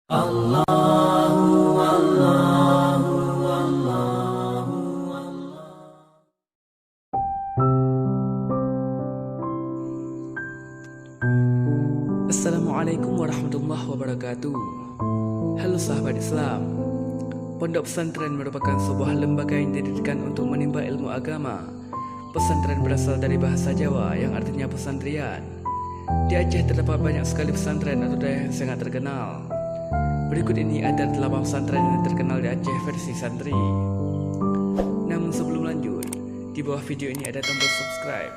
Allahu Allahu Allahu Allah. Assalamualaikum warahmatullahi wabarakatuh. Halo sahabat Islam. Pondok pesantren merupakan sebuah lembaga yang didirikan untuk menimba ilmu agama. Pesantren berasal dari bahasa Jawa yang artinya pesantren. Di Aceh terdapat banyak sekali pesantren atau daerah yang sangat terkenal. Berikut ini ada 8 pesantren yang terkenal di Aceh versi santri. Namun sebelum lanjut, di bawah video ini ada tombol subscribe.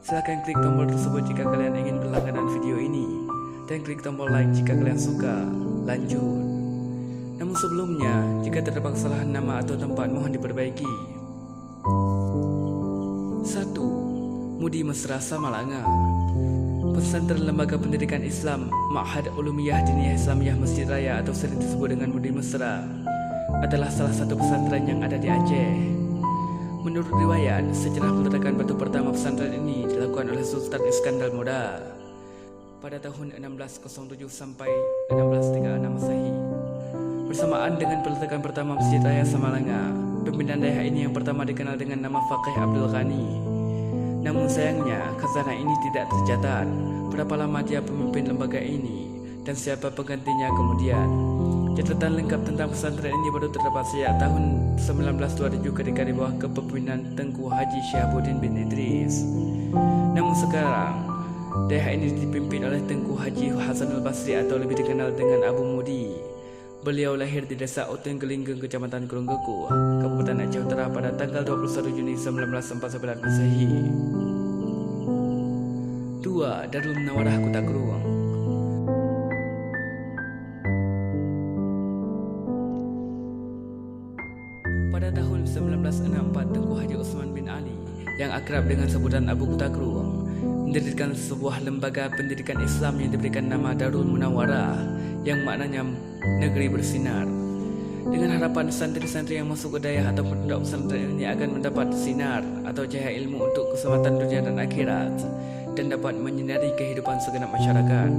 Silahkan klik tombol tersebut jika kalian ingin berlangganan video ini, dan klik tombol like jika kalian suka. Lanjut. Namun sebelumnya, jika terdapat kesalahan nama atau tempat, mohon diperbaiki. 1. Mudi Mesra Samalanga. Pesantren Lembaga Pendidikan Islam Ma'had Ulumiyah Diniyah Islamiyah Masjid Raya atau sering disebut dengan Mudi Mesra adalah salah satu pesantren yang ada di Aceh. Menurut riwayat, sejarah peletakan batu pertama pesantren ini dilakukan oleh Sultan Iskandar Muda pada tahun 1607 sampai 1636 Masehi. Bersamaan dengan peletakan pertama Masjid Raya Samalanga, pimpinan daerah ini yang pertama dikenal dengan nama Faqih Abdul Ghani. Namun sayangnya, khazanah ini tidak tercatat berapa lama dia pemimpin lembaga ini dan siapa penggantinya kemudian. Catatan lengkap tentang pesantren ini baru terdapat sejak tahun 1927 ketika di bawah kepemimpinan Tengku Haji Syihabuddin bin Idris. Namun sekarang, daerah ini dipimpin oleh Tengku Haji Hasanul Basri atau lebih dikenal dengan Abu Mudi. Beliau lahir di desa Oteng Gelinggeng, Kecamatan Kurunggeku, Kabupaten Aceh Utara pada tanggal 21 Juni 1949 Masehi. 2. Darul Munawarah Kutakrung. Pada tahun 1964, Tengku Haji Osman bin Ali yang akrab dengan sebutan Abu Kutakrung mendirikan sebuah lembaga pendidikan Islam yang diberikan nama Darul Munawarah, yang maknanya negeri bersinar. Dengan harapan santri-santri yang masuk ke daerah atau pondok pesantren ini akan mendapat sinar atau cahaya ilmu untuk keselamatan dunia dan akhirat, dan dapat menyinari kehidupan segenap masyarakat.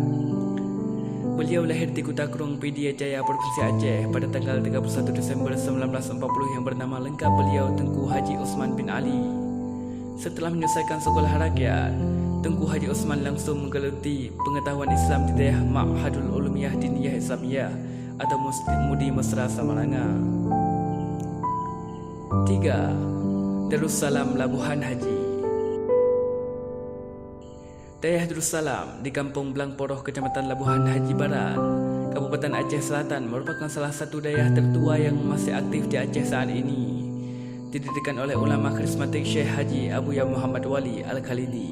Beliau lahir di Kutakrung, Pidie Jaya, Provinsi Aceh pada tanggal 31 Desember 1940 yang bernama lengkap beliau Tengku Haji Osman bin Ali. Setelah menyelesaikan sekolah rakyat, Tengku Haji Osman langsung menggeluti pengetahuan Islam di daerah Ma'hadul Ulumiyah Diniyah Islamiyah atau Mudi Mesra Samalanga. 3. Darussalam Labuhan Haji. Daerah Darussalam di Kampung Blangporoh, Kecamatan Labuhan Haji Barat, Kabupaten Aceh Selatan merupakan salah satu daerah tertua yang masih aktif di Aceh saat ini. Didirikan oleh ulama karismatik Syekh Haji Abu Ya Muhammad Wali Al-Khalidi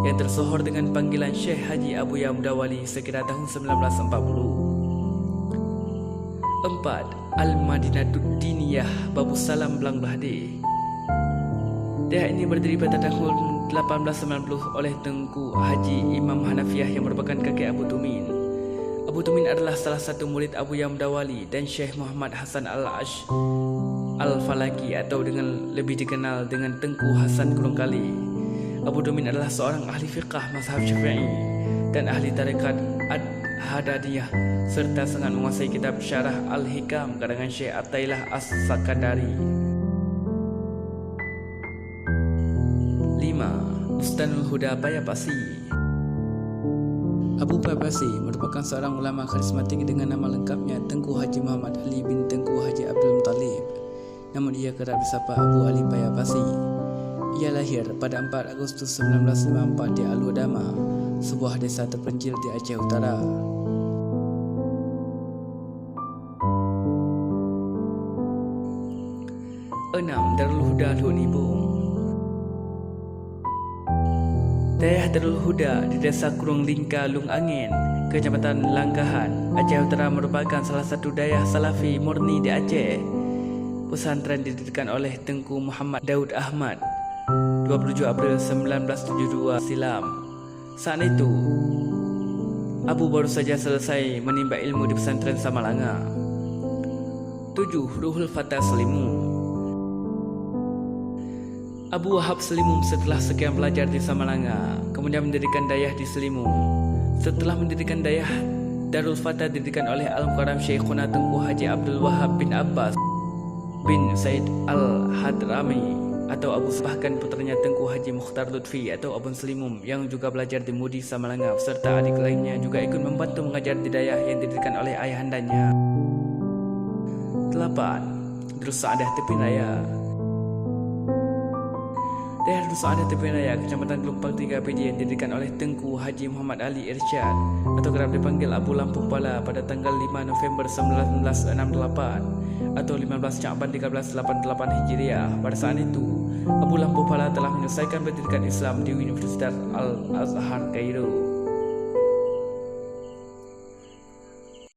yang tersohor dengan panggilan Syekh Haji Abu Ya Muda Wali sekira tahun 1940. 4. Al-Madinatud Diniyah Babussalam Blang Bahde. Daerah ini berdiri pada tahun 1890 oleh Tengku Haji Imam Hanafiyah yang merupakan kakek Abu Tumin. Abu Tumin adalah salah satu murid Abu Ya Muda Wali dan Syekh Muhammad Hasan Al-Falaki atau dengan lebih dikenal dengan Tengku Hasan Kurungkali. Abu Tumin adalah seorang ahli fiqah mazhab Syafi'i dan ahli tarekat Ad-Hadadiyah serta sangat menguasai kitab Syarah Al-Hikam karangan Syekh Attailah As-Sakandari. 5. Bustanul Huda Payapasi. Abu Payapasi merupakan seorang ulama karismatik dengan nama lengkapnya Tengku Haji Muhammad Ali bin Tengku Haji Abdul Muttalib. Namun ia kerap disapa Abu Ali Payapasi. Ia lahir pada 4 Agustus 1954 di Aludama, sebuah desa terpencil di Aceh Utara. 6. Darul Huda Lun Ibung. Daerah Darul Huda di Desa Kurung Lingka, Lung Angin, Kecamatan Langkahan, Aceh Utara merupakan salah satu daerah Salafi murni di Aceh. Pesantren didirikan oleh Tengku Muhammad Daud Ahmad 27 April 1972 silam. Saat itu, Abu baru saja selesai menimba ilmu di pesantren Samalanga. 7. Ruhul Fatah Selimum. Abu Wahab Selimum setelah sekian belajar di Samalanga, kemudian mendirikan dayah di Selimum. Setelah mendirikan dayah Darul Fatah didirikan oleh Al-Mukarram Syekhuna Tengku Haji Abdul Wahab bin Abbas bin Said Al-Hadrami atau Abu bahkan putranya Tengku Haji Mukhtar Lutfi atau Abun Selimum yang juga belajar di Mudi Samalanga serta adik lainnya juga ikut membantu mengajar di dayah yang didirikan oleh ayahandanya. 8. Darus Saadah Tepin Raya. Dayah Darus Saadah Tepin Raya, Kecamatan Gelompang 3 PJ yang didirikan oleh Tengku Haji Muhammad Ali Irsyad atau kerap dipanggil Abu Lampung Pala pada tanggal 5 November 1968 atau 15 Sya'ban 1388 Hijriah. Pada saat itu, Abu Lampung Pala telah menyelesaikan pendidikan Islam di Universitas Al-Azhar Kairo.